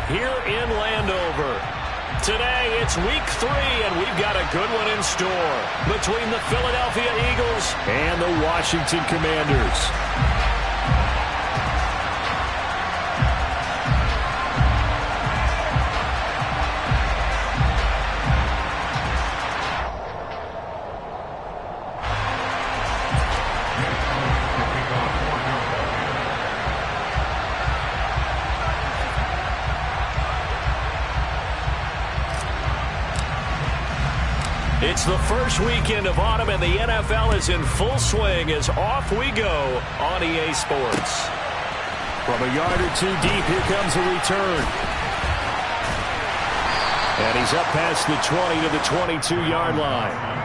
here in Landover. Today, it's week 3, and we've got a good one in store between the Philadelphia Eagles and the Washington Commanders. It's the first weekend of autumn, and the NFL is in full swing as off we go on EA Sports. From a yard or two deep, here comes a return. And he's up past the 20 to the 22-yard line.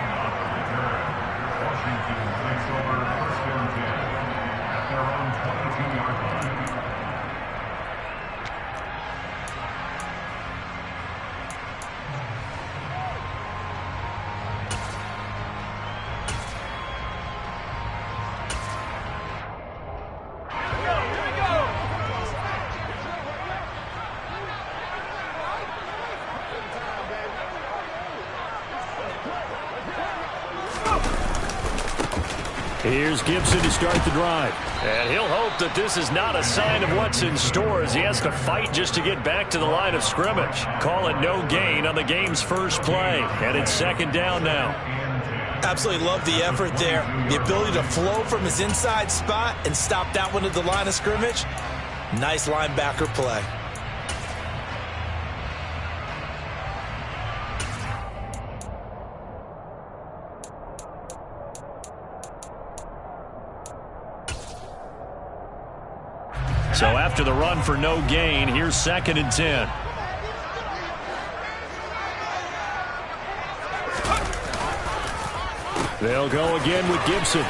Here's Gibson to start the drive. And he'll hope that this is not a sign of what's in store as he has to fight just to get back to the line of scrimmage. Call it no gain on the game's first play. And it's second down now. Absolutely love the effort there. The ability to flow from his inside spot and stop that one at the line of scrimmage. Nice linebacker play. So after the run for no gain, here's 2nd and 10. They'll go again with Gibson.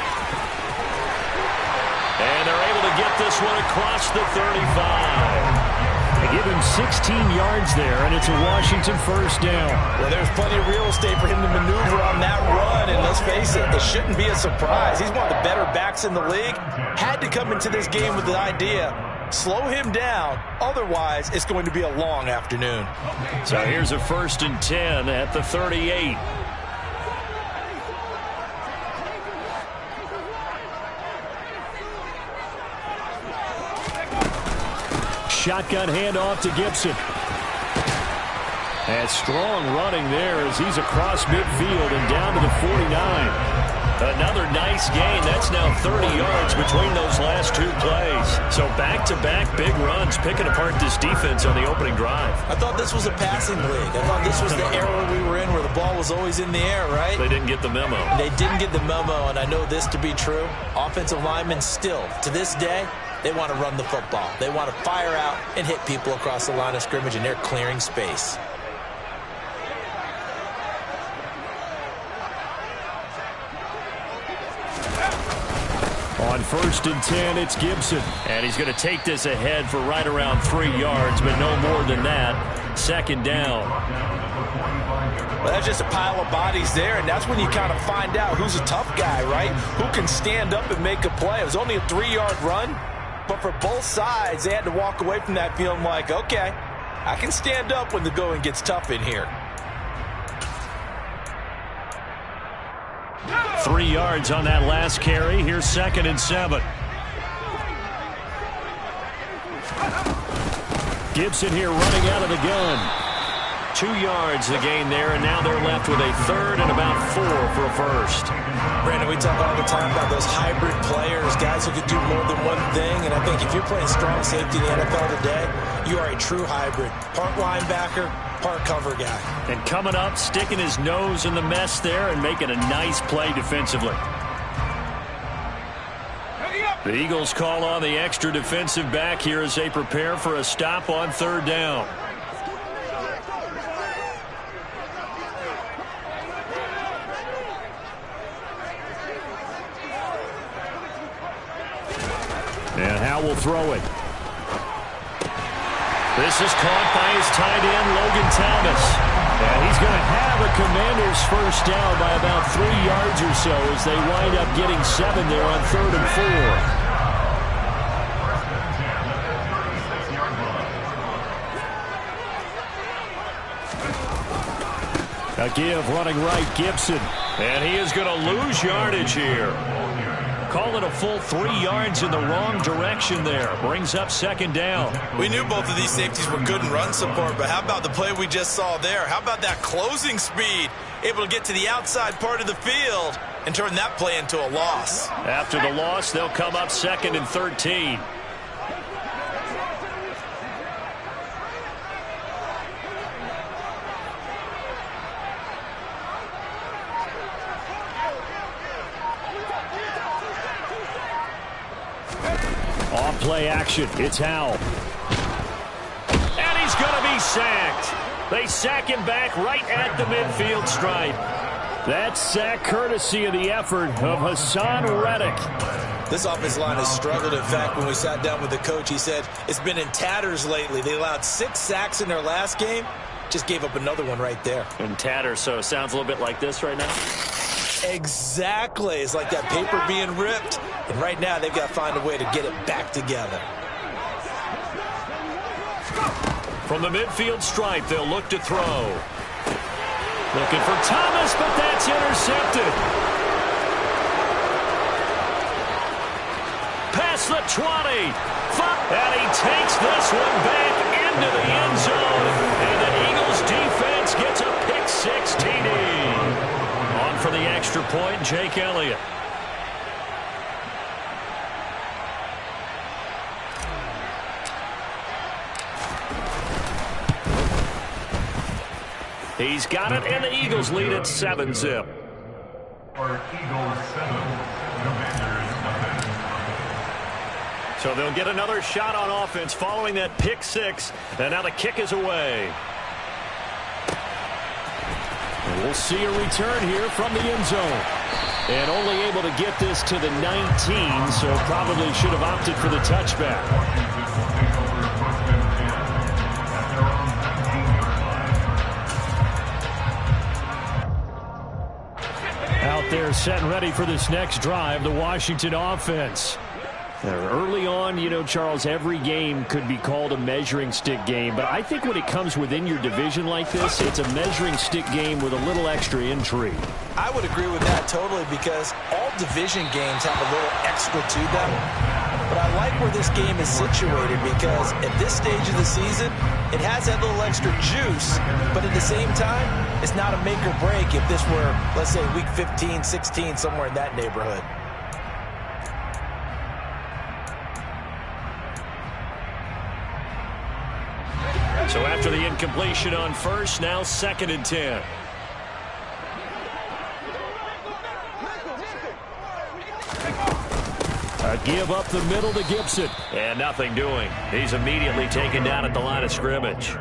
And they're able to get this one across the 35. They give him 16 yards there, and it's a Washington first down. Well, there's plenty of real estate for him to maneuver on that run, and let's face it, it shouldn't be a surprise. He's one of the better backs in the league. Had to come into this game with the idea, slow him down, otherwise it's going to be a long afternoon. So here's a 1st and 10 at the 38. Shotgun handoff to Gibson. And strong running there as he's across midfield and down to the 49. Another nice gain. That's now 30 yards between those last 2 plays. So back-to-back big runs picking apart this defense on the opening drive. I thought this was a passing league. I thought this was the era we were in where the ball was always in the air, right? They didn't get the memo. They didn't get the memo, and I know this to be true. Offensive linemen still, to this day, they want to run the football. They want to fire out and hit people across the line of scrimmage, and they're clearing space. On 1st and 10, it's Gibson. And he's going to take this ahead for right around 3 yards, but no more than that. 2nd down. Well, that's just a pile of bodies there, and that's when you kind of find out who's a tough guy, right? Who can stand up and make a play. It was only a 3-yard run, but for both sides, they had to walk away from that feeling like, okay, I can stand up when the going gets tough in here. 3 yards on that last carry. Here's 2nd and 7. Gibson here running out of the gun. 2 yards the gain there, and now they're left with a 3rd and about 4 for a first. Brandon, we talk all the time about those hybrid players, guys who can do more than one thing, and I think if you're playing strong safety in the NFL today, you are a true hybrid. Part linebacker, part cover guy. And coming up, sticking his nose in the mess there and making a nice play defensively. The Eagles call on the extra defensive back here as they prepare for a stop on 3rd down. And Howe will throw it. This is caught by his tight end, Logan Thomas. And he's going to have a Commanders first down by about 3 yards or so as they wind up getting 7 there on 3rd and 4. A give running right, Gibson. And he is going to lose yardage here. Call it a full 3 yards in the wrong direction there. Brings up second down. We knew both of these safeties were good in run support, but how about the play we just saw there? How about that closing speed? Able to get to the outside part of the field and turn that play into a loss. After the loss, they'll come up 2nd and 13. Off play action. It's Howell. And he's going to be sacked. They sack him back right at the midfield stripe. That sack courtesy of the effort of Hassan Reddick. This offensive line has struggled. In fact, when we sat down with the coach, he said it's been in tatters lately. They allowed 6 sacks in their last game. Just gave up another one right there. In tatters, so it sounds a little bit like this right now. Exactly. It's like that paper being ripped. And right now, they've got to find a way to get it back together. From the midfield stripe, they'll look to throw. Looking for Thomas, but that's intercepted. Past the 20. And he takes this one back into the end zone. And the Eagles defense gets a pick-6 TD. On for the extra point, Jake Elliott. He's got it, and the Eagles lead at 7-zip. So they'll get another shot on offense following that pick-6, and now the kick is away. And we'll see a return here from the end zone. And only able to get this to the 19, so probably should have opted for the touchback. Out there set and ready for this next drive, the Washington offense. Early on, you know, Charles, every game could be called a measuring stick game. But I think when it comes within your division like this, it's a measuring stick game with a little extra intrigue. I would agree with that totally, because all division games have a little extra to them. But I like where this game is situated, because at this stage of the season, it has that little extra juice. But at the same time, it's not a make or break if this were, let's say, week 15, 16, somewhere in that neighborhood. So after the incompletion on first, now 2nd and 10. A give up the middle to Gibson. And nothing doing. He's immediately taken down at the line of scrimmage.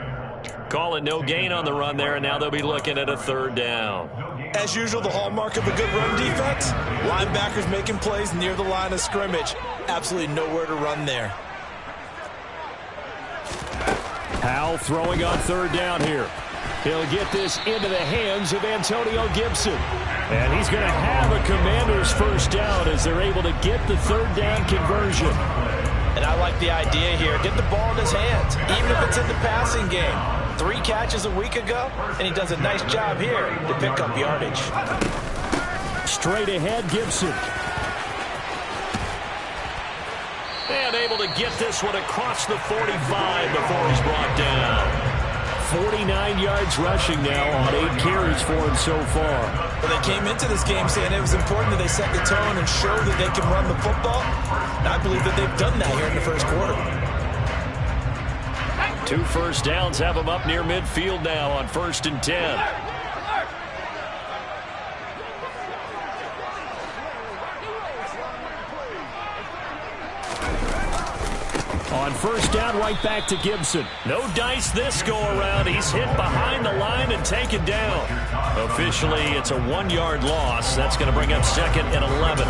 Call it no gain on the run there, and now they'll be looking at a 3rd down. As usual, the hallmark of a good run defense, linebackers making plays near the line of scrimmage. Absolutely nowhere to run there. Howell throwing on 3rd down here. He'll get this into the hands of Antonio Gibson. And he's going to have a Commanders 1st down as they're able to get the 3rd down conversion. And I like the idea here. Get the ball in his hands, even if it's in the passing game. 3 catches a week ago, and he does a nice job here to pick up yardage. Straight ahead, Gibson. And able to get this one across the 45 before he's brought down. 49 yards rushing now on 8 carries for him so far. Well, they came into this game saying it was important that they set the tone and show that they can run the football. And I believe that they've done that here in the first quarter. 2 first downs have them up near midfield now on 1st and 10. On 1st down, right back to Gibson. No dice this go-around. He's hit behind the line and taken down. Officially, it's a 1-yard loss. That's going to bring up 2nd and 11.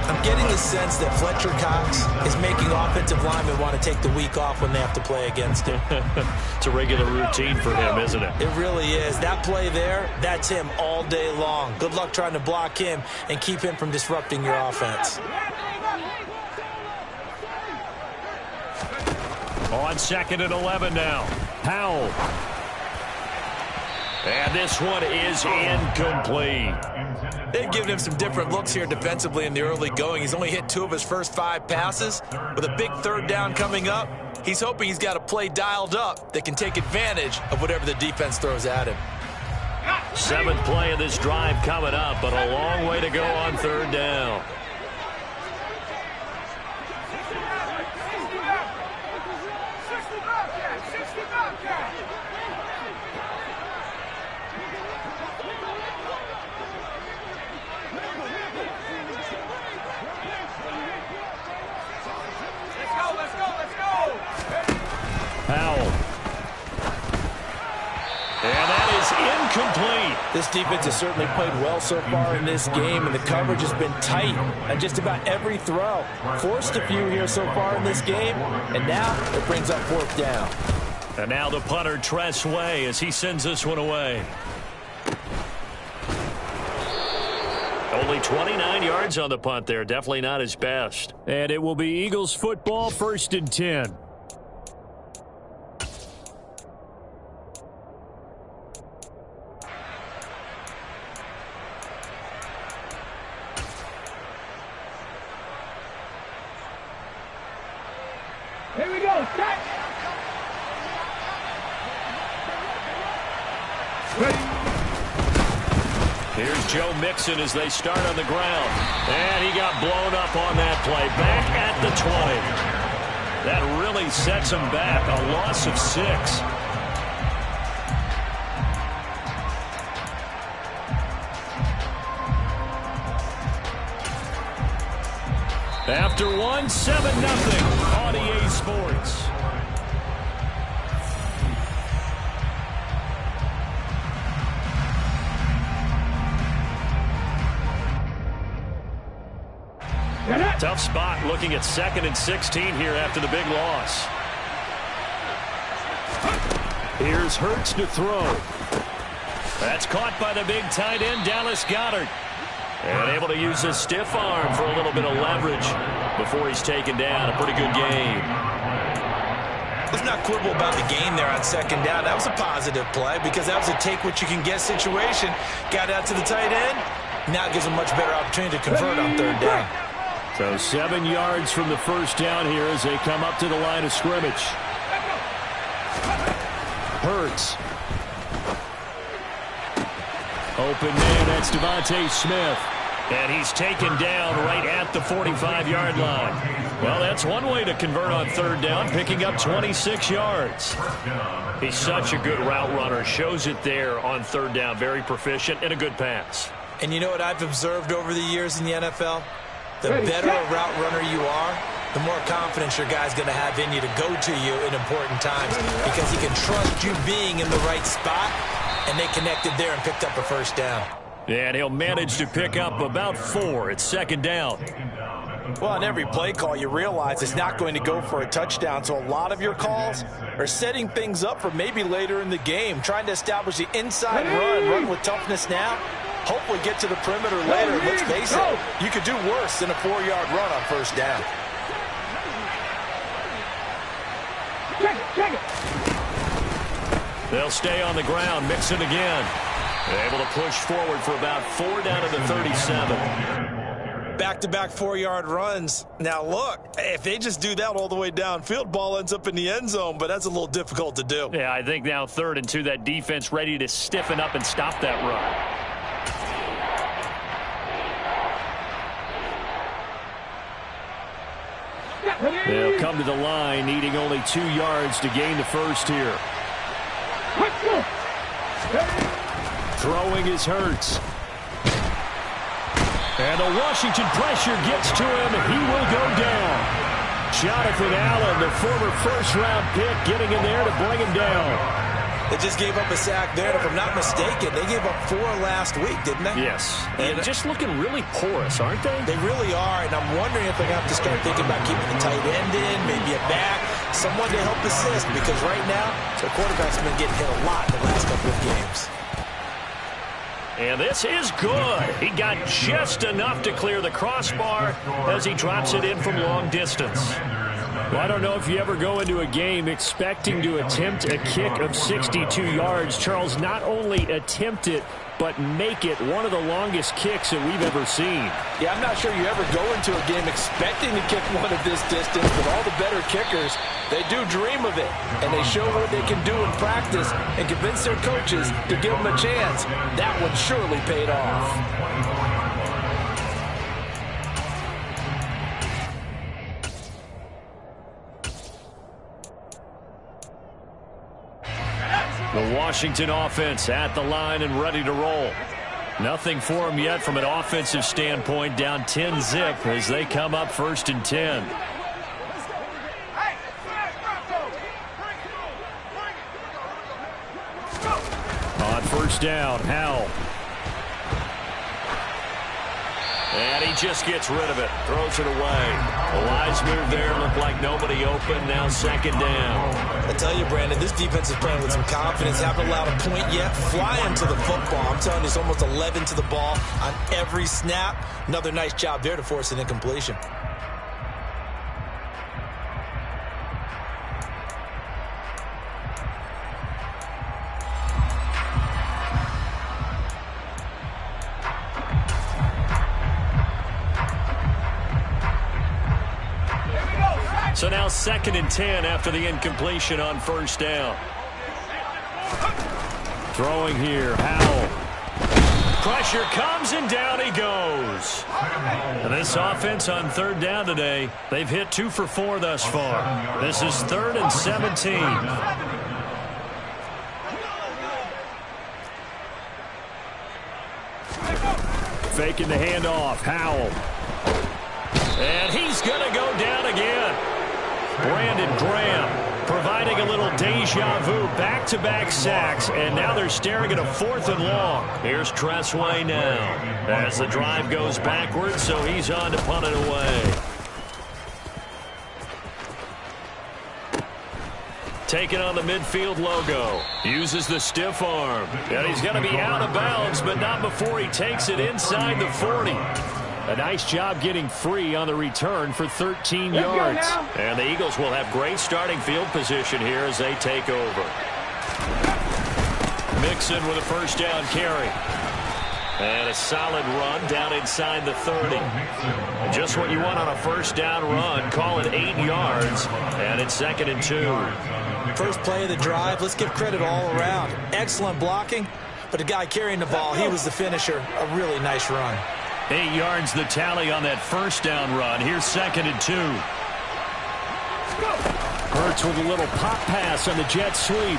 I'm getting the sense that Fletcher Cox is making offensive linemen want to take the week off when they have to play against him. It's a regular routine for him, isn't it? It really is. That play there, that's him all day long. Good luck trying to block him and keep him from disrupting your offense. On 2nd and 11 now. Howell. And this one is incomplete. They've given him some different looks here defensively in the early going. He's only hit 2 of his first 5 passes. With a big 3rd down coming up, he's hoping he's got a play dialed up that can take advantage of whatever the defense throws at him. 7th play of this drive coming up, but a long way to go on 3rd down. Incomplete. This defense has certainly played well so far in this game, and the coverage has been tight on just about every throw. Forced a few here so far in this game, and now it brings up 4th down. And now the punter, Tress Way, as he sends this one away. Only 29 yards on the punt there. Definitely not his best. And it will be Eagles football, 1st and 10. Here we go, set! Here's Joe Mixon as they start on the ground. And he got blown up on that play. Back at the 20. That really sets him back. A loss of 6. After 1, 7-0 on EA Sports. Tough spot looking at 2nd and 16 here after the big loss. Here's Hurts to throw. That's caught by the big tight end, Dallas Goedert. And able to use his stiff arm for a little bit of leverage before he's taken down. A pretty good game. Let's not quibble about the gain there on 2nd down. That was a positive play because that was a take-what-you-can-get situation. Got out to the tight end. Now it gives him much better opportunity to convert on 3rd down. So 7 yards from the 1st down here as they come up to the line of scrimmage. Hurts. Open man, that's Devontae Smith. And he's taken down right at the 45-yard line. Well, that's one way to convert on 3rd down, picking up 26 yards. He's such a good route runner. Shows it there on 3rd down. Very proficient and a good pass. And you know what I've observed over the years in the NFL? The better a route runner you are, the more confidence your guy's going to have in you to go to you in important times because he can trust you being in the right spot, and they connected there and picked up a 1st down. And he'll manage to pick up about 4 at 2nd down. Well, on every play call, you realize it's not going to go for a touchdown, so a lot of your calls are setting things up for maybe later in the game, trying to establish the inside run with toughness now. Hopefully get to the perimeter later. Let's face it, you could do worse than a 4-yard run on 1st down. Check it. They'll stay on the ground, mix it again. They're able to push forward for about 4 down to the 37. Back-to-back 4-yard runs. Now, look, if they just do that all the way downfield, ball ends up in the end zone, but that's a little difficult to do. Yeah, I think now 3rd and 2, that defense ready to stiffen up and stop that run. They'll come to the line, needing only 2 yards to gain the 1st here. Throwing is Hurts. And the Washington pressure gets to him. He will go down. Jonathan Allen, the former 1st-round pick, getting in there to bring him down. They just gave up a sack there, and if I'm not mistaken, they gave up 4 last week, didn't they? Yes. And just looking really porous, aren't they? They really are, and I'm wondering if they're going to have to start thinking about keeping the tight end in, maybe a back, someone to help assist, because right now, their quarterback's been getting hit a lot in the last couple of games. And this is good. He got just enough to clear the crossbar as he drops it in from long distance. Well, I don't know if you ever go into a game expecting to attempt a kick of 62 yards. Charles, not only attempt it, but make it one of the longest kicks that we've ever seen. Yeah, I'm not sure you ever go into a game expecting to kick one of this distance, but all the better kickers, they do dream of it, and they show what they can do in practice and convince their coaches to give them a chance. That one surely paid off. The Washington offense at the line and ready to roll. Nothing for them yet from an offensive standpoint, down 10-zip as they come up 1st and 10. On 1st down, Howell. And he just gets rid of it, throws it away. A wise move there, looked like nobody open, now 2nd down. I tell you, Brandon, this defense is playing with some confidence, haven't allowed a point yet, flying to the football. I'm telling you, it's almost 11 to the ball on every snap. Another nice job there to force an incompletion. So now 2nd and 10 after the incompletion on 1st down. Throwing here, Howell. Pressure comes and down he goes. And this offense on 3rd down today, they've hit 2 for 4 thus far. This is 3rd and 17. Faking the handoff, Howell. And he's going to go down again. Brandon Graham providing a little deja vu, back-to-back sacks, and now they're staring at a 4th and long. Here's Tressway now as the drive goes backwards, so he's on to punt it away. Taking on the midfield logo. Uses the stiff arm. And he's going to be out of bounds, but not before he takes it inside the 40. A nice job getting free on the return for 13 yards. And the Eagles will have great starting field position here as they take over. Mixon with a 1st down carry. And a solid run down inside the 30. And just what you want on a 1st down run. Call it 8 yards. And it's 2nd and 2. First play of the drive. Let's give credit all around. Excellent blocking. But the guy carrying the ball, he was the finisher. A really nice run. 8 yards the tally on that 1st down run. Here's 2nd and 2. Hurts with a little pop pass on the jet sweep.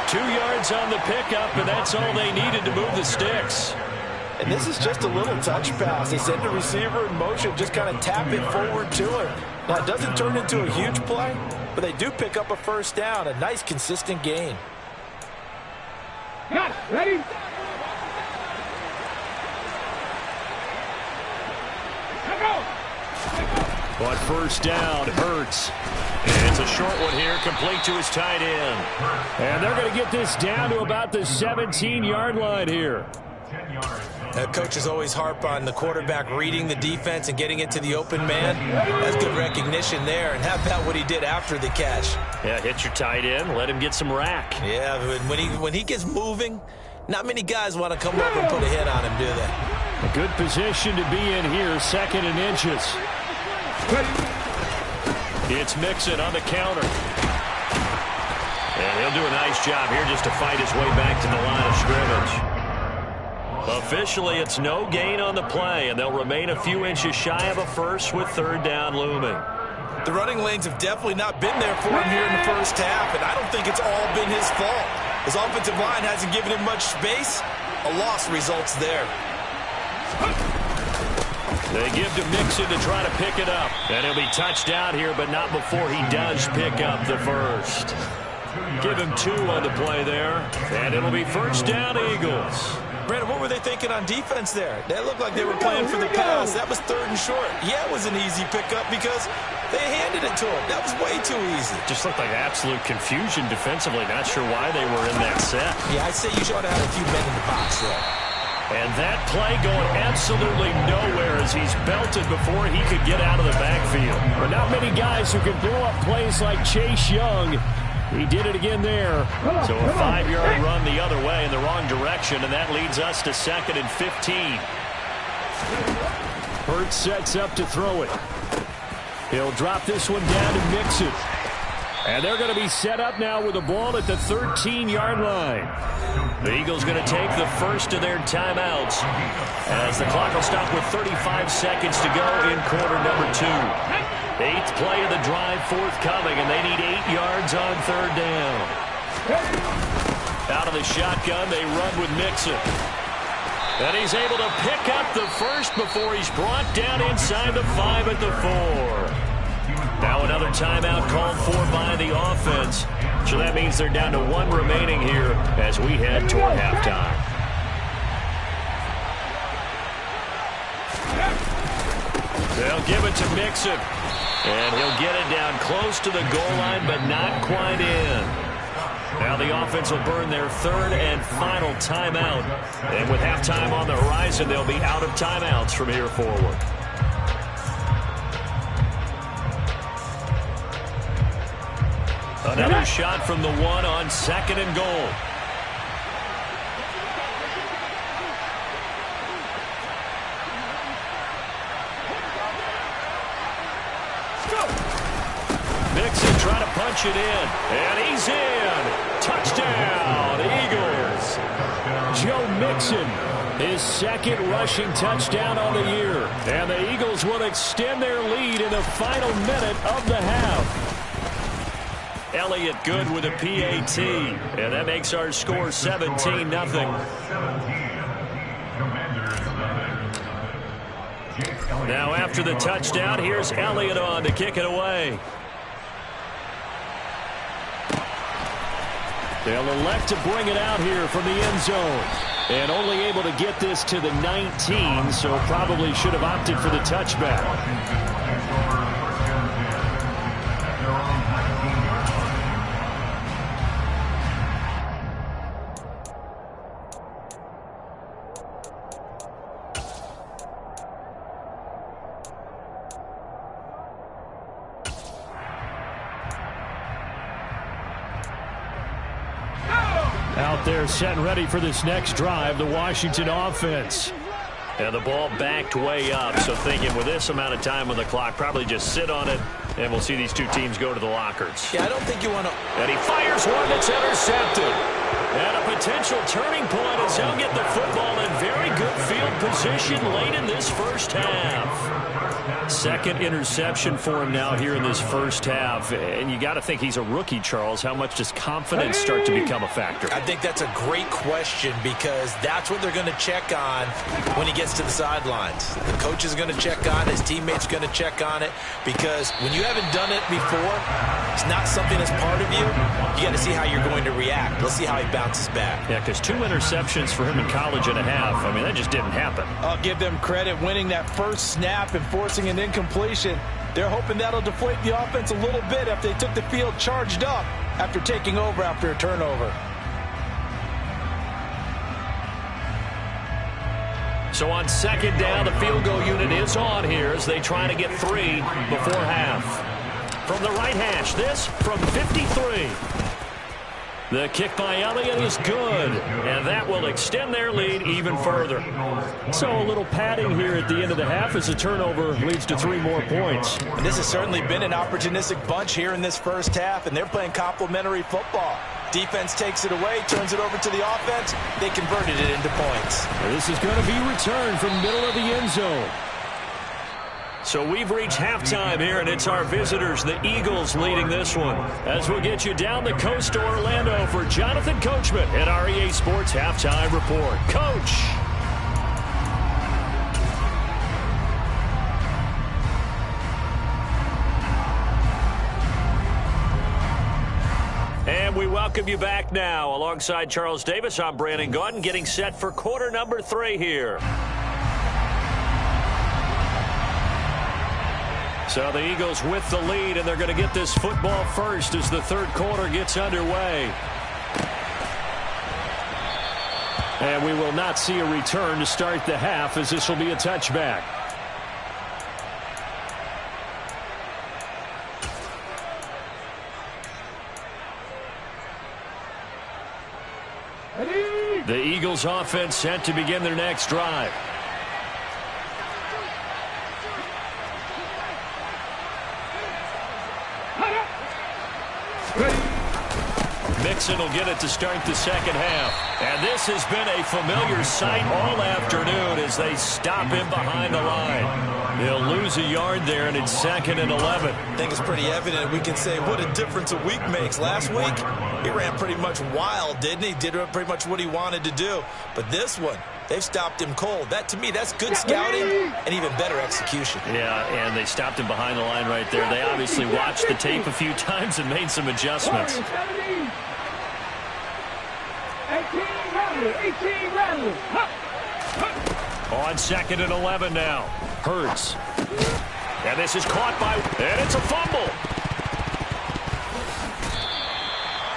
2 yards on the pickup, and that's all they needed to move the sticks. And this is just a little touch pass. They send the receiver in motion, just kind of tap it forward to him. Now, it doesn't turn into a huge play, but they do pick up a 1st down, a nice, consistent gain. Got it. Ready? But 1st down, Hurts. And it's a short one here, complete to his tight end. And they're going to get this down to about the 17-yard line here. Coaches always harp on the quarterback reading the defense and getting it to the open man. That's good recognition there. And how about what he did after the catch? Yeah, hit your tight end, let him get some rack. Yeah, when he gets moving, not many guys want to come over and put a hit on him, do they? A good position to be in here, 2nd and inches. It's Mixon on the counter. And he'll do a nice job here just to fight his way back to the line of scrimmage. Officially, it's no gain on the play, and they'll remain a few inches shy of a 1st with 3rd down looming. The running lanes have definitely not been there for him here in the 1st half, and I don't think it's all been his fault. His offensive line hasn't given him much space. A loss results there. They give to Mixon to try to pick it up. And he'll be touched out here, but not before he does pick up the 1st. Give him 2 on the play there. And it'll be 1st down, Eagles. Brandon, what were they thinking on defense there? They looked like they were playing for the pass. That was 3rd and short. Yeah, it was an easy pickup because they handed it to him. That was way too easy. Just looked like absolute confusion defensively. Not sure why they were in that set. Yeah, I'd say you should have had a few men in the box there. And that play going absolutely nowhere as he's belted before he could get out of the backfield. But not many guys who can blow up plays like Chase Young. He did it again there. So a 5-yard run the other way in the wrong direction, and that leads us to 2nd and 15. Hurts sets up to throw it. He'll drop this one down and mix it. And they're going to be set up now with the ball at the 13-yard line. The Eagles going to take the first of their timeouts as the clock will stop with 35 seconds to go in quarter number 2. 8th play of the drive forthcoming, and they need 8 yards on 3rd down. Out of the shotgun, they run with Mixon. And he's able to pick up the first before he's brought down inside the 5 at the 4. Now another timeout called for by the offense. So that means they're down to 1 remaining here as we head toward halftime. They'll give it to Mixon. And he'll get it down close to the goal line, but not quite in. Now the offense will burn their 3rd and final timeout. And with halftime on the horizon, they'll be out of timeouts from here forward. Another shot from the 1 on 2nd and goal. Mixon trying to punch it in. And he's in. Touchdown, Eagles. Joe Mixon, his 2nd rushing touchdown on the year. And the Eagles will extend their lead in the final minute of the half. Elliott good with a PAT, and that makes our score 17-0. Now after the touchdown, here's Elliott on to kick it away. They'll elect to bring it out here from the end zone. And only able to get this to the 19, so probably should have opted for the touchback. Out there set and ready for this next drive, the Washington offense. And the ball backed way up, so thinking with this amount of time on the clock, probably just sit on it, and we'll see these two teams go to the lockers. Yeah, I don't think you want to... And he fires one that's intercepted. And a potential turning point as he'll get the football in very good field position late in this first half. 2nd interception for him now here in this first half. And you got to think he's a rookie, Charles. How much does confidence start to become a factor? I think that's a great question because that's what they're going to check on when he gets to the sidelines. The coach is going to check on it. His teammates are going to check on it because when you haven't done it before, it's not something that's part of you. You got to see how you're going to react. Let's see how he bounces back. Yeah, because 2 interceptions for him in college and a half. I mean, that just didn't happen. I'll give them credit winning that first snap and forcing an incompletion. They're hoping that'll deflate the offense a little bit if they took the field charged up after taking over after a turnover. So on 2nd down, the field goal unit is on here as they try to get 3 before half. From the right hash, this from 53. The kick by Elliott is good, and that will extend their lead even further. So a little padding here at the end of the half as a turnover leads to 3 more points. And this has certainly been an opportunistic bunch here in this first half, and they're playing complementary football. Defense takes it away, turns it over to the offense. They converted it into points. This is going to be returned from middle of the end zone. So we've reached halftime here, and it's our visitors, the Eagles, leading this one. As we'll get you down the coast to Orlando for Jonathan Coachman at our EA Sports Halftime Report. Coach! And we welcome you back now. Alongside Charles Davis, I'm Brandon Gaudin, getting set for quarter number 3 here. So the Eagles with the lead, and they're going to get this football first as the 3rd quarter gets underway. And we will not see a return to start the half, as this will be a touchback. The Eagles offense set to begin their next drive. Mixon will get it to start the second half. And this has been a familiar sight all afternoon as they stop him behind the line. They'll lose a yard there, and it's 2nd and 11. I think it's pretty evident. We can say what a difference a week makes. Last week, he ran pretty much wild, didn't he? Did pretty much what he wanted to do. But this one, they've stopped him cold. That, to me, that's good scouting and even better execution. Yeah, and they stopped him behind the line right there. They obviously watched the tape a few times and made some adjustments. 18 Rattler. On 2nd and 11 now. Hurts. And this is caught by, and it's a fumble.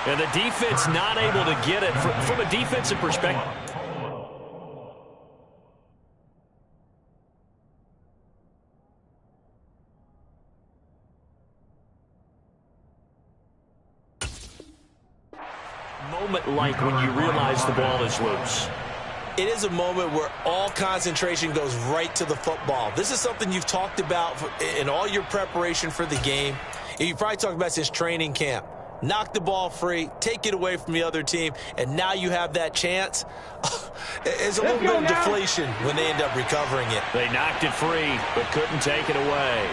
And the defense not able to get it from a defensive perspective. Moment like when you realize the ball is loose. It is a moment where all concentration goes right to the football. This is something you've talked about in all your preparation for the game. You probably talked about since training camp. Knock the ball free, take it away from the other team, and now you have that chance. It's a little bit of deflation when they end up recovering it. They knocked it free, but couldn't take it away.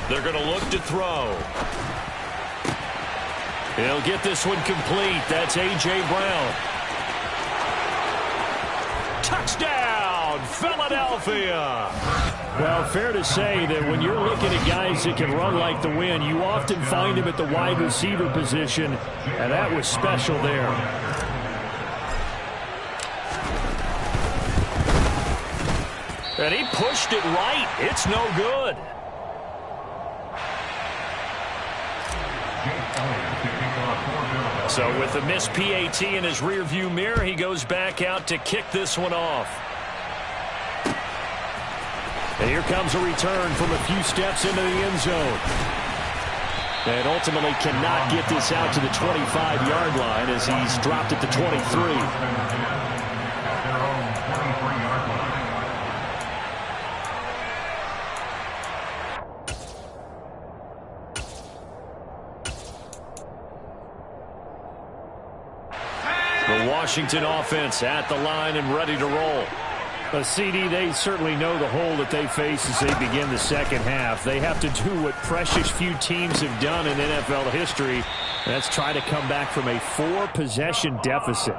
They're going to look to throw. He'll get this one complete. That's A.J. Brown. Touchdown, Philadelphia. Well, fair to say that when you're looking at guys that can run like the wind, you often find him at the wide receiver position, and that was special there. And he pushed it right. It's no good. So with the missed PAT in his rearview mirror, he goes back out to kick this one off. And here comes a return from a few steps into the end zone. And ultimately cannot get this out to the 25-yard line as he's dropped at the 23. The Washington offense at the line and ready to roll. A CD, they certainly know the hole that they face as they begin the second half. They have to do what precious few teams have done in NFL history. That's try to come back from a 4-possession deficit.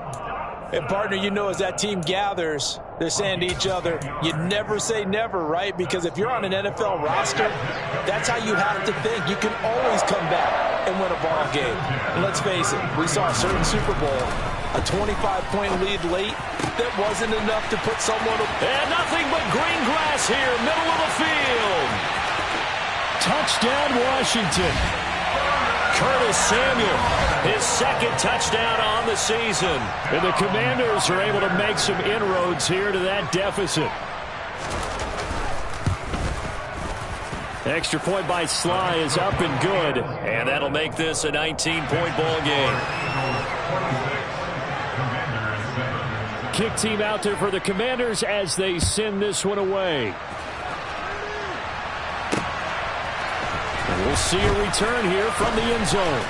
And, partner, you know as that team gathers, they're saying to each other, you never say never, right? Because if you're on an NFL roster, that's how you have to think. You can always come back and win a ball game. And let's face it, we saw a certain Super Bowl, a 25-point lead late, that wasn't enough to put someone... And nothing but green grass here, middle of the field. Touchdown, Washington. Curtis Samuel, his second touchdown on the season. And the Commanders are able to make some inroads here to that deficit. Extra point by Sly is up and good. And that'll make this a 19-point ball game. Kick team out there for the Commanders as they send this one away. And we'll see a return here from the end zone.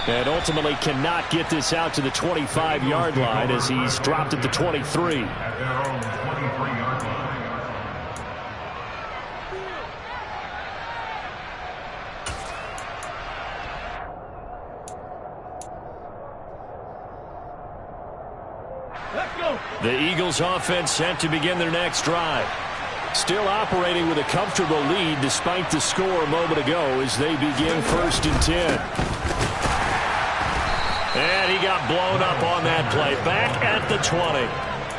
And ultimately cannot get this out to the 25-yard line as he's dropped at the 23. The Eagles offense set to begin their next drive. Still operating with a comfortable lead despite the score a moment ago as they begin 1st and 10. And he got blown up on that play. Back at the 20.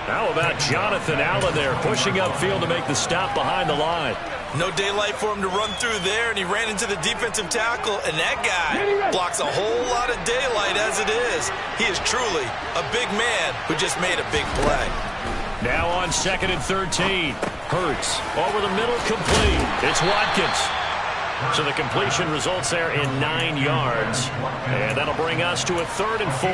How about Jonathan Allen there pushing upfield to make the stop behind the line? No daylight for him to run through there, and he ran into the defensive tackle, and that guy blocks a whole lot of daylight as it is. He is truly a big man who just made a big play. Now on 2nd and 13. Hurts over the middle, complete. It's Watkins. So the completion results there in 9 yards. And that'll bring us to a 3rd and 4.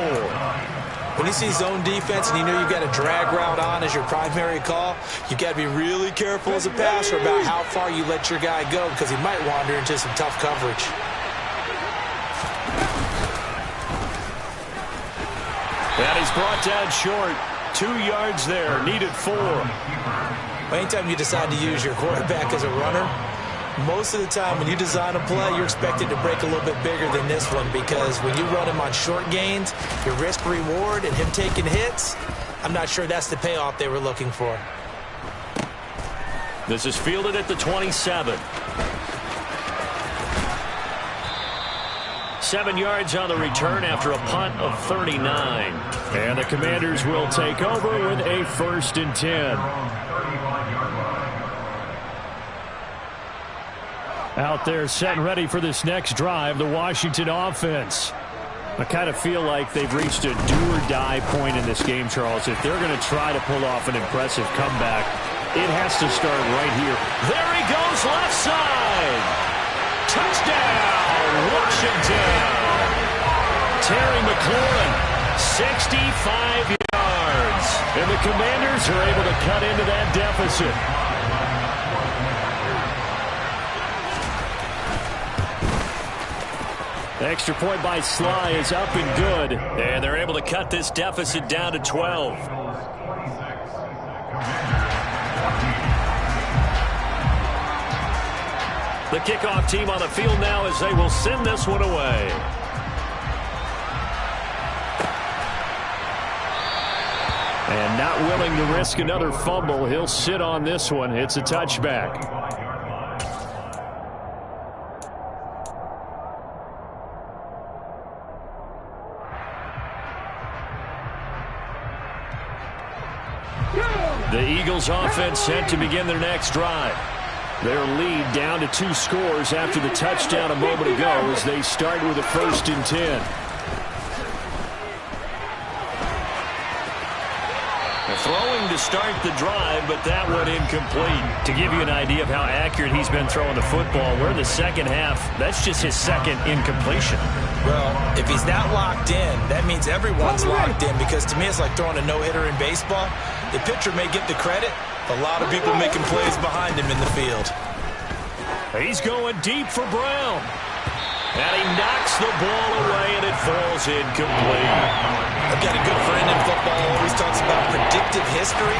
When you see zone defense and you know you've got a drag route on as your primary call, you've got to be really careful as a passer about how far you let your guy go because he might wander into some tough coverage. And he's brought down short. 2 yards there, needed 4. Anytime you decide to use your quarterback as a runner, most of the time when you design a play, you're expected to break a little bit bigger than this one because when you run him on short gains, your risk-reward and him taking hits, I'm not sure that's the payoff they were looking for. This is fielded at the 27. 7 yards on the return after a punt of 39. And the Commanders will take over with a 1st and 10. Out there set and ready for this next drive, the Washington offense. I kind of feel like they've reached a do-or-die point in this game, Charles. If they're going to try to pull off an impressive comeback, it has to start right here. There he goes, left side. Touchdown, Washington. Terry McLaurin, 65 yards. And the Commanders are able to cut into that deficit. The extra point by Sly is up and good. And they're able to cut this deficit down to 12. The kickoff team on the field now as they will send this one away. And not willing to risk another fumble, he'll sit on this one. It's a touchback. The Eagles offense set to begin their next drive. Their lead down to 2 scores after the touchdown a moment ago as they start with a 1st and 10. Throwing to start the drive, but that one incomplete. To give you an idea of how accurate he's been throwing the football, we're in the second half. That's just his 2nd incompletion. Well, if he's not locked in, that means everyone's locked in because to me it's like throwing a no-hitter in baseball. The pitcher may get the credit, a lot of people making plays behind him in the field. He's going deep for Brown. And he knocks the ball away, and it falls incomplete. I've got a good friend in football who always talks about predictive history.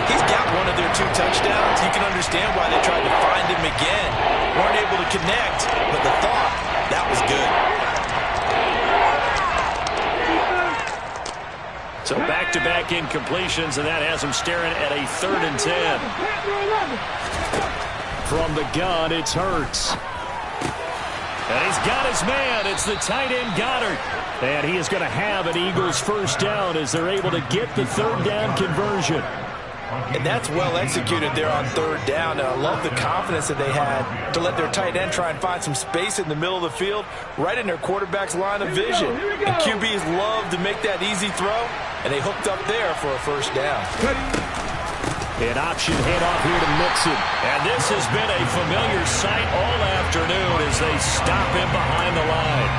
He's got one of their 2 touchdowns. You can understand why they tried to find him again. Weren't able to connect, but the thought, that was good. So back-to-back incompletions, and that has him staring at a 3rd and 10. From the gun, it's Hurts. And he's got his man. It's the tight end Goddard. And he is going to have an Eagles 1st down as they're able to get the 3rd down conversion. And that's well executed there on 3rd down. And I love the confidence that they had to let their tight end try and find some space in the middle of the field, right in their quarterback's line of vision. And QBs love to make that easy throw, and they hooked up there for a 1st down. An option handoff here to Mixon. And this has been a familiar sight all afternoon as they stop him behind the line.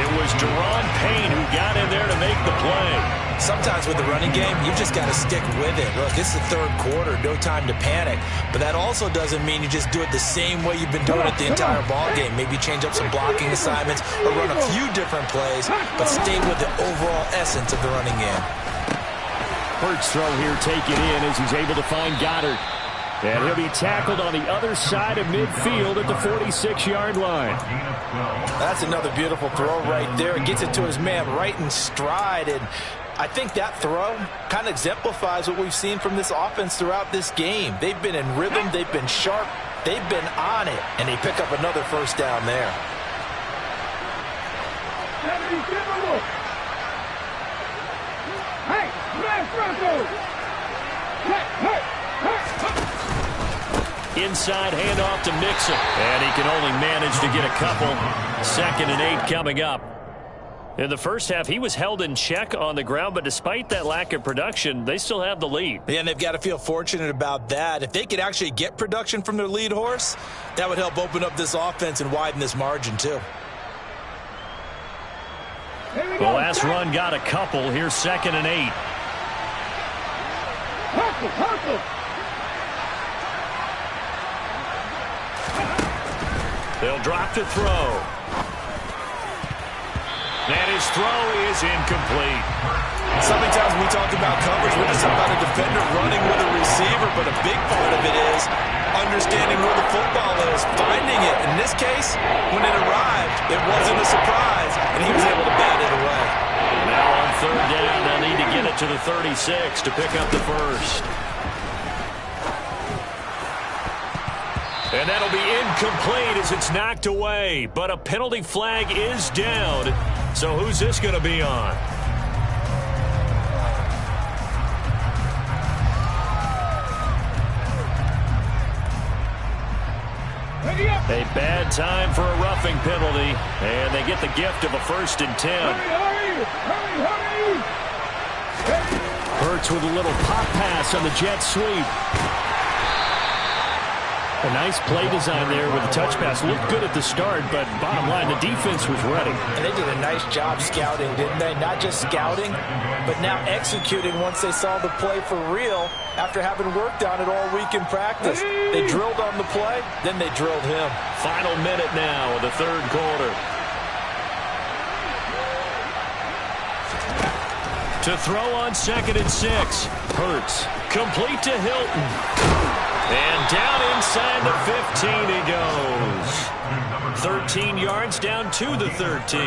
It was Deron Payne who got in there to make the play. Sometimes with the running game, you've just got to stick with it. Look, it's the 3rd quarter, no time to panic. But that also doesn't mean you just do it the same way you've been doing it the entire ball game. Maybe change up some blocking assignments or run a few different plays, but stay with the overall essence of the running game. Hurts throw here taken in as he's able to find Goddard. And he'll be tackled on the other side of midfield at the 46-yard line. That's another beautiful throw right there. It gets it to his man right in stride. And I think that throw kind of exemplifies what we've seen from this offense throughout this game. They've been in rhythm. They've been sharp. They've been on it. And they pick up another 1st down there. Inside handoff to Mixon. And he can only manage to get a couple. 2nd and 8 coming up. In the first half, he was held in check on the ground, but despite that lack of production, they still have the lead. Yeah, and they've got to feel fortunate about that. If they could actually get production from their lead horse, that would help open up this offense and widen this margin too. The last run got a couple. Here's 2nd and 8. Hustle. They'll drop to throw. And his throw is incomplete. So many times we talk about coverage, we're just about a defender running with a receiver, but a big part of it is understanding where the football is, finding it. In this case, when it arrived, it wasn't a surprise, and he was able to bat it away. Now on 3rd down, they'll need to get it to the 36 to pick up the first. And that'll be incomplete as it's knocked away. But a penalty flag is down. So who's this going to be on? A bad time for a roughing penalty. And they get the gift of a 1st and 10. Hurry. Hurts with a little pop pass on the jet sweep. A nice play design there with the touch pass. Looked good at the start, but bottom line, the defense was ready. And they did a nice job scouting, didn't they? Not just scouting, but now executing once they saw the play for real after having worked on it all week in practice. They drilled on the play, then they drilled him. Final minute now of the 3rd quarter. To throw on 2nd and 6. Hurts. Complete to Hilton. And down inside the 15 he goes. 13 yards down to the 13.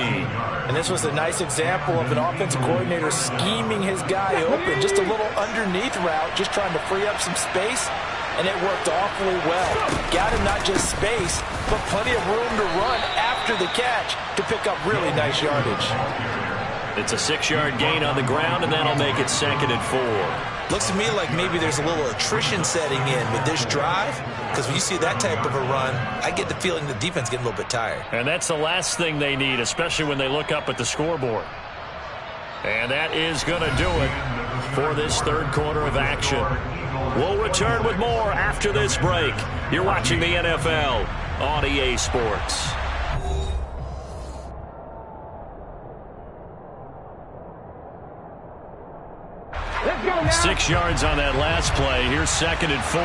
And this was a nice example of an offensive coordinator scheming his guy open. Just a little underneath route, just trying to free up some space. And it worked awfully well. Got him not just space, but plenty of room to run after the catch to pick up really nice yardage. It's a 6-yard gain on the ground, and that'll make it 2nd and 4. Looks to me like maybe there's a little attrition setting in with this drive, because when you see that type of a run, I get the feeling the defense getting a little bit tired. And that's the last thing they need, especially when they look up at the scoreboard. And that is going to do it for this 3rd quarter of action. We'll return with more after this break. You're watching the NFL on EA Sports. 6 yards on that last play. Here's 2nd and 4.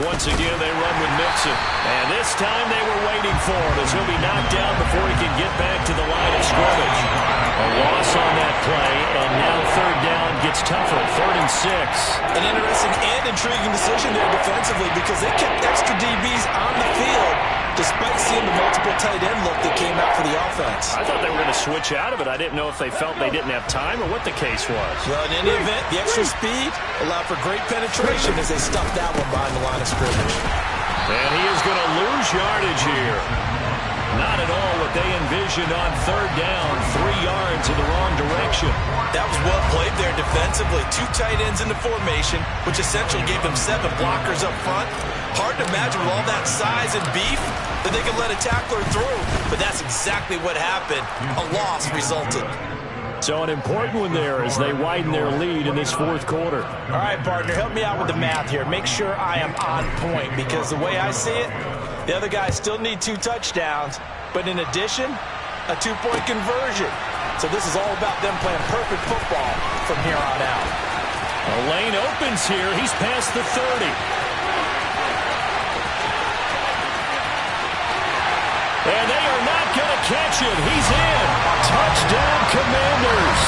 Once again, they run with Mixon. And this time they were waiting for him as he'll be knocked down before he can get back to the line of scrimmage. A loss on that play, and now 3rd down gets tougher. 3rd and 6. An interesting and intriguing decision there defensively because they kept extra DBs on the field despite seeing the multiple tight end look that came out for the offense. I thought they were going to switch out of it. I didn't know if they felt they didn't have time or what the case was. Well, in any event, the extra speed allowed for great penetration as they stuffed that one behind the line of scrimmage. And he is going to lose yardage here. Not at all what they envisioned on 3rd down. 3 yards in the wrong direction. That was well played there defensively. 2 tight ends in the formation, which essentially gave them 7 blockers up front. Hard to imagine with all that size and beef that they could let a tackler through. But that's exactly what happened. A loss resulted. So an important one there as they widen their lead in this 4th quarter. All right, partner, help me out with the math here. Make sure I am on point because the way I see it, the other guys still need 2 touchdowns, but in addition, a 2-point conversion. So this is all about them playing perfect football from here on out. A lane opens here. He's past the 30. And they are not going to catch it. He's in. Touchdown, Commanders.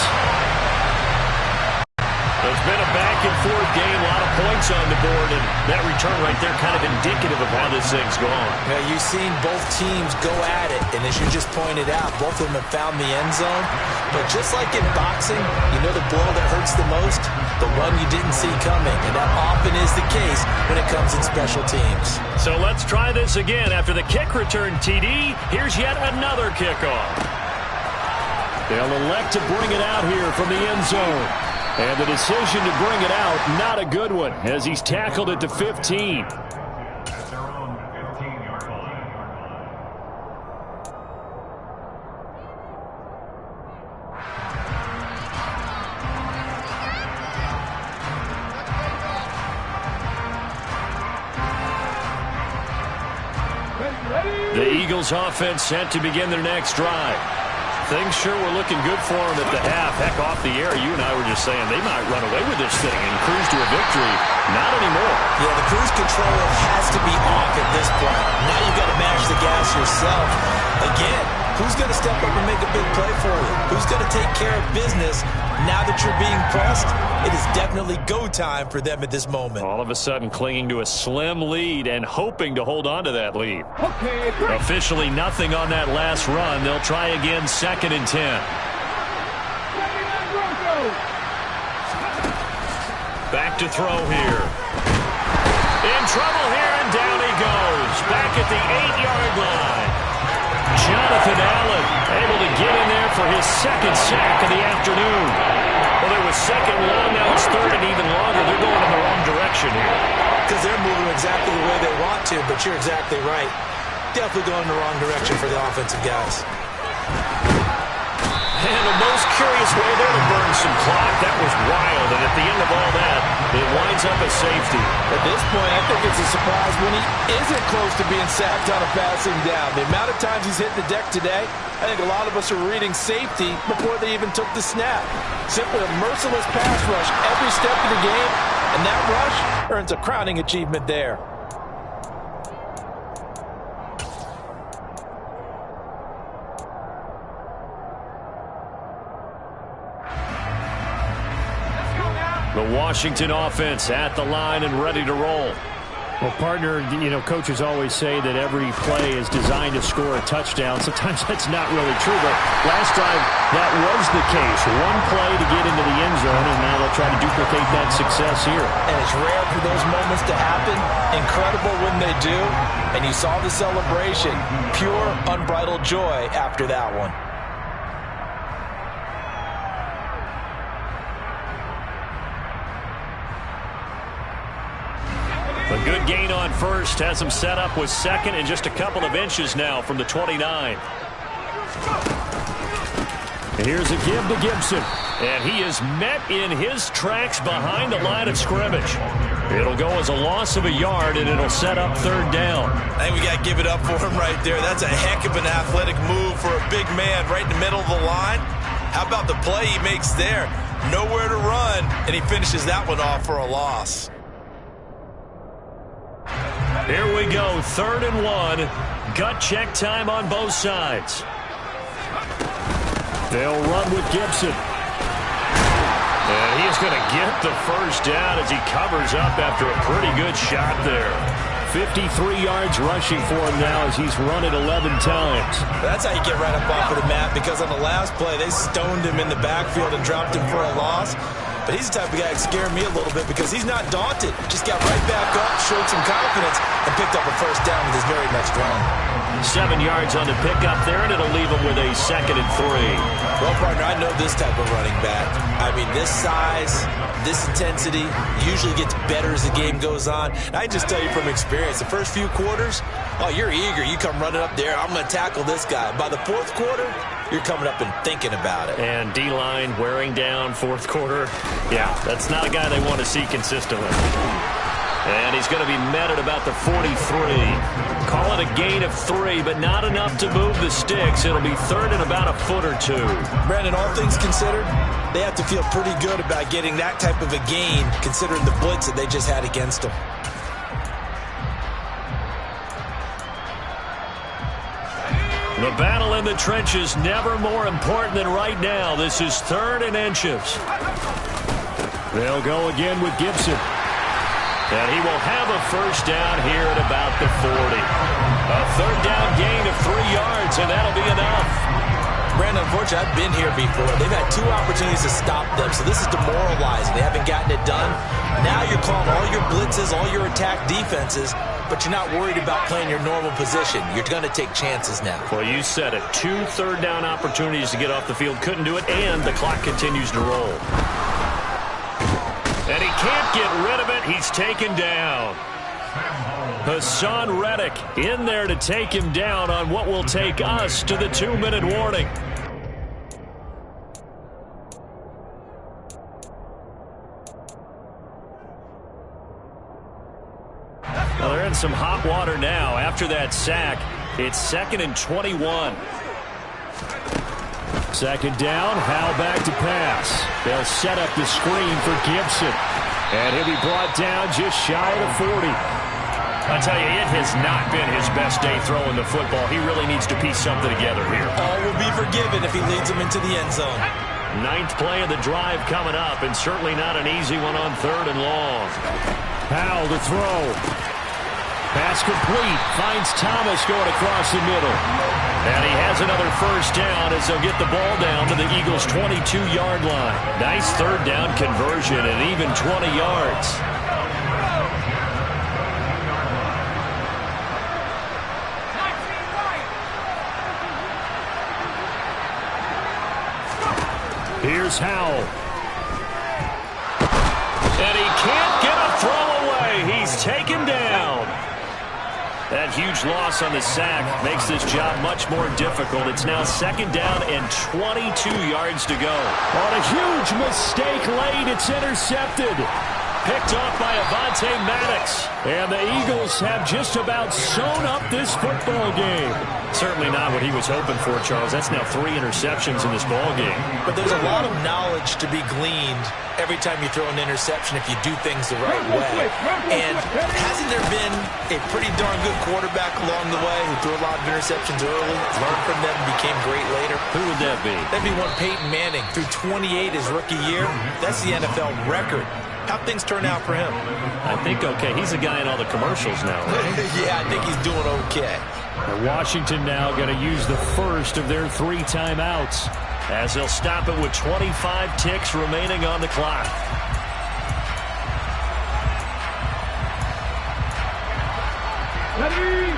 It's been a back-and-forth game, a lot of points on the board, and that return right there kind of indicative of how this thing's gone. Now, you've seen both teams go at it, and as you just pointed out, both of them have found the end zone. But just like in boxing, you know the blow that hurts the most? The one you didn't see coming, and that often is the case when it comes in special teams. So let's try this again. After the kick return, TD, here's yet another kickoff. They'll elect to bring it out here from the end zone. And the decision to bring it out, not a good one, as he's tackled at the 15. The Eagles offense set to begin their next drive. Things sure were looking good for them at the half. Heck, off the air, you and I were just saying they might run away with this thing and cruise to a victory. Not anymore. Yeah, the cruise control has to be off at this point. Now you've got to manage the gas yourself. Again, who's going to step up and make a big play for you? Who's going to take care of business now that you're being pressed? It is definitely go time for them at this moment. All of a sudden clinging to a slim lead and hoping to hold on to that lead. Okay, Officially nothing on that last run. They'll try again, 2nd and 10. Back to throw here. In trouble here, and down he goes. Back at the 8-yard line. Jonathan Allen able to get in there for his 2nd sack of the afternoon. Well, it was 2nd and long, now it's 3rd and even longer. They're going in the wrong direction here. Because they're moving exactly the way they want to, but you're exactly right. Definitely going in the wrong direction for the offensive guys. And the most curious way there to burn some clock. That was wild, and at the end of all that, it winds up a safety. At this point, I think it's a surprise when he isn't close to being sacked on a passing down. The amount of times he's hit the deck today, I think a lot of us are reading safety before they even took the snap. Simply a merciless pass rush every step of the game, and that rush earns a crowning achievement there. The Washington offense at the line and ready to roll. Well, partner, coaches always say that every play is designed to score a touchdown. Sometimes that's not really true, but last drive, that was the case. One play to get into the end zone, and now they'll try to duplicate that success here. And it's rare for those moments to happen. Incredible when they do. And you saw the celebration. Pure, unbridled joy after that one. A good gain on first has him set up with 2nd and just a couple of inches now from the 29. Here's a give to Gibson. And he is met in his tracks behind the line of scrimmage. It'll go as a loss of a yard, and it'll set up 3rd down. I think we got to give it up for him right there. That's a heck of an athletic move for a big man right in the middle of the line. How about the play he makes there? Nowhere to run, and he finishes that one off for a loss. Here we go, 3rd and 1. Gut check time on both sides. They'll run with Gibson. And he's going to get the first down as he covers up after a pretty good shot there. 53 yards rushing for him now as he's run it 11 times. That's how you get right up off of the mat, because on the last play, they stoned him in the backfield and dropped him for a loss. But he's the type of guy that scared me a little bit because he's not daunted. Just got right back up, showed some confidence, and picked up a first down with his very next run. 7 yards on the pickup there, and it'll leave him with a 2nd and 3. Well, partner, I know this type of running back. I mean, this size, this intensity usually gets better as the game goes on. And I just tell you from experience, the first few quarters, oh, you're eager. You come running up there, I'm going to tackle this guy. By the 4th quarter, you're coming up and thinking about it. And D-line wearing down 4th quarter. Yeah, that's not a guy they want to see consistently. And he's going to be met at about the 43. Call it a gain of 3, but not enough to move the sticks. It'll be 3rd and about a foot or 2. Brandon, all things considered, they have to feel pretty good about getting that type of a gain, considering the blitz that they just had against them. The battle in the trenches never more important than right now. This is 3rd and inches. They'll go again with Gibson. And he will have a first down here at about the 40. A 3rd down gain of 3 yards, and that'll be enough. Brandon, unfortunately, I've been here before. They've had 2 opportunities to stop them, so this is demoralizing. They haven't gotten it done. Now you're calling all your blitzes, all your attack defenses, but you're not worried about playing your normal position. You're going to take chances now. Well, you said it. 2 third down opportunities to get off the field. Couldn't do it, and the clock continues to roll. And he can't get rid of it. He's taken down. Hassan Reddick in there to take him down on what will take us to the 2-minute warning. Well, they're in some hot water now after that sack. It's 2nd and 21. Second down, Howell back to pass. They'll set up the screen for Gibson. And he'll be brought down just shy of the 40. I'll tell you, it has not been his best day throwing the football. He really needs to piece something together here. All will be forgiven if he leads them into the end zone. 9th play of the drive coming up, and certainly not an easy one on 3rd and long. Howell to throw. Pass complete. Finds Thomas going across the middle. And he has another first down as they'll get the ball down to the Eagles' 22-yard line. Nice 3rd down conversion and even 20 yards. Here's Howell. And he can't get a throw away. He's taken down. That huge loss on the sack makes this job much more difficult. It's now 2nd down and 22 yards to go. On a huge mistake late, it's intercepted. Picked off by Avonte Maddox. And the Eagles have just about sewn up this football game. Certainly not what he was hoping for, Charles. That's now 3 interceptions in this ball game. But there's a lot of knowledge to be gleaned every time you throw an interception if you do things the right way. And hasn't there been a pretty darn good quarterback along the way who threw a lot of interceptions early, learned from them, became great later? Who would that be? That'd be one Peyton Manning. Threw 28 his rookie year. That's the NFL record. How'd things turn out for him? I think okay. He's a guy in all the commercials now, right? Yeah, I think he's doing okay. And Washington now going to use the first of their 3 timeouts as they'll stop it with 25 ticks remaining on the clock. Ready?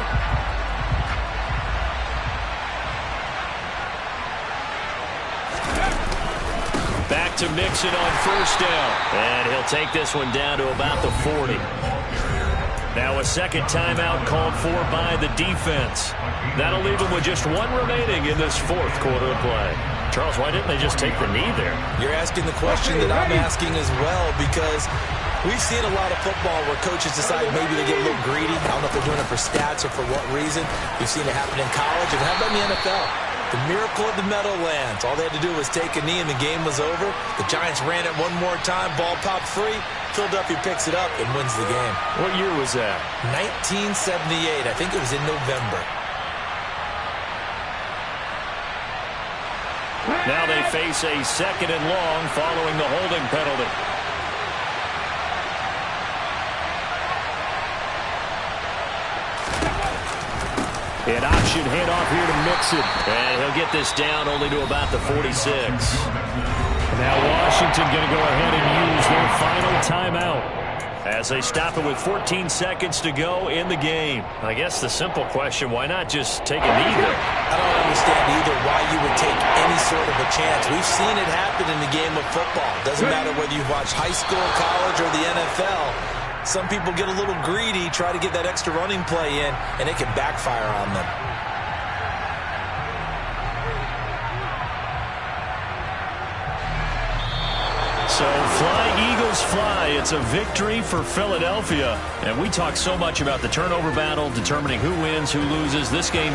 Back to Mixon on first down. And he'll take this one down to about the 40. Now a second timeout called for by the defense. That'll leave them with just 1 remaining in this 4th quarter of play. Charles, why didn't they just take the knee there? You're asking the question that I'm asking as well, because we've seen a lot of football where coaches decide maybe to get a little greedy. I don't know if they're doing it for stats or for what reason. We've seen it happen in college. And how about in the NFL? The miracle of the Meadowlands. All they had to do was take a knee and the game was over. The Giants ran it one more time. Ball popped free. Philadelphia picks it up and wins the game. What year was that? 1978. I think it was in November. Now they face a 2nd and long following the holding penalty. An option handoff here to Mixon. And he'll get this down only to about the 46. Now Washington going to go ahead and use their final timeout as they stop it with 14 seconds to go in the game. I guess the simple question, why not just take a knee there? I don't understand either why you would take any sort of a chance. We've seen it happen in the game of football. Doesn't matter whether you've watched high school, college, or the NFL. Some people get a little greedy, try to get that extra running play in, and it can backfire on them. So fly, Eagles, fly. It's a victory for Philadelphia. And we talk so much about the turnover battle, determining who wins, who loses. This game